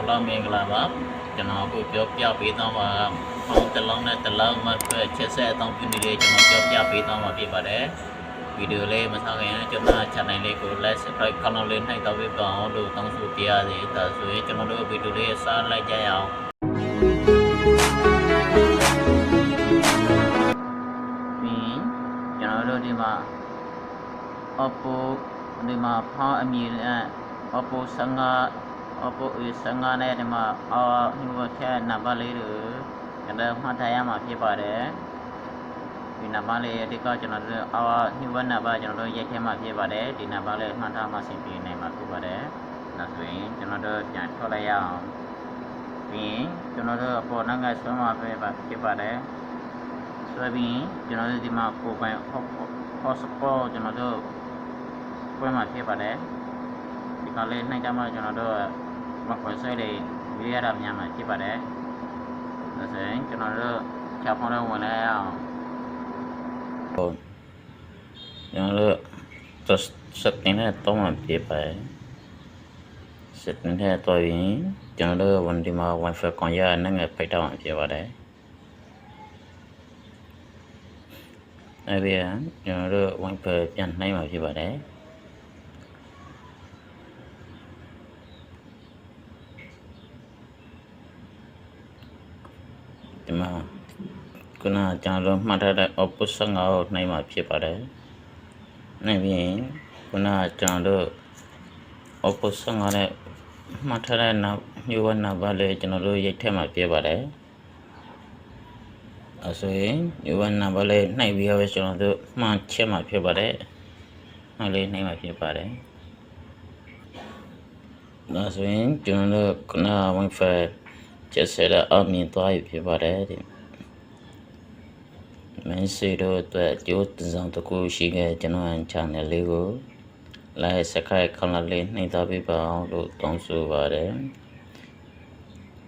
เราเมงลาบจะนอนกูเปียวเปียวปีต้องว่าห้องตะลองเนี่ยตะลองมาเพื่อเช็ดแซ่ต้องพิมพ์ดีจะนอนเปียวเปียวปีต้องว่าพี่ปะเด้วิดีโอเลยมาทางนี้จนน่าชัดในเลยกูไลฟ์สไตล์คอนเทนต์ให้ตัววิบเอาดูต้องสู้เปียสิแต่สวยจะนอนดูวิดีโอเลยสร้างไลฟ์ใจเอานี่จะนอนดูดีมาOppo ဒီမှာဖောင်းအမည်နဲ့ Oppo 15 Oppo A15 နဲ့ဒီမှာဟိုဘက်နံပါတ်လေးတွေကျွန်တော်မှတ်ထားရမှာဖြစ်ပါတယ်ဒီနံပါတ်လေးအတိတ်ကကျွန်တော်တို့ဟိုဘက်နံပါတ်ကျွန်တော်တို့ရိုက်ထည့်မှာဖြစ်ပါတယ်ဒီနံပါတ်လေးမှတ်ထားမှဆင်ပြေနိုင်မှာဖြစ်ပါတယ်ဒါဆိုရင်ကျွန်တော်တို့ပြန်ထုတ်လိုက်ရအောင်ပြီးရင်ကျွန်တော်တို့အပေါ်နောက်ကဆွဲမှာဖြစ်ပါတယ်ဆွဲပြီးကျွန်တော်တို့ဒီမှာကိုယ်ပိုင် hotspot ကျွန်တော်တို့ပွဲမှာဖြစ်ပါတယ်ဒီကလေးနိုင်ကြမှာကျွန်တော်တို့မခွဲဆွဲလေးရွေးရတာများမှာဖြစ်ပါတယ်ဒါဆိုရင်ကျွန်တော်တို့ချဖုန်းလေးဝင်လိုက်အောင်ဟုတ်ကျွန်တော်တို့setting နဲ့တော့မှပြပါတယ် setting နဲ့တော့ရင်ကျွန်တော်တို့ဝန်ဒီမှာ wifi ကွန်ရက်နဲ့ငယ်ဖိတ်တော့မှာဖြစ်ပါတယ်အဲ့ဒီကျွန်တော်တို့ wifi ပြန်နှိုင်းမှာဖြစ်ပါတယ်ဒီမှာခုနကျွန်တော်မှတ်ထားတဲ့ Oppo 15ကိုနှိုင်းမှာဖြစ်ပါတယ်။နိုင်ပြီးခုနကျွန်တော် Oppo 15နဲ့မှတ်ထားတဲ့မျိုးဝနံပါတ်လေးကျွန်တော်တို့ရိုက်ထည့်မှာဖြစ်ပါတယ်။အဲဆိုရင်မျိုးဝနံပါတ်လေးနှိုက်ပြီးတော့ကျွန်တော်တို့မှန်ချက်မှာဖြစ်ပါတယ်။နှိုက်လေးနှိုက်မှာဖြစ်ပါတယ်။ဒါဆိုရင်ကျွန်တော်တို့ခုန Wi-Fiချက်ဆက်တဲ့အမြင်သွားရဖြစ်ပါတယ်ဒီမင်းစီတို့အတွက်ကြိုးတစောင်းတစ်ခုရှိခဲ့ကျွန်တော် channel လေးကို like subscribe ခဏလေးနှိပ်ထားပေးပါအောင်လို့တောင်းဆိုပါတယ်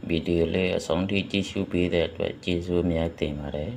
ဗီဒီယိုလေးအဆုံးထိကြည့်ရှုပေးတဲ့အတွက်ကျေးဇူးအများကြီးတင်ပါတယ်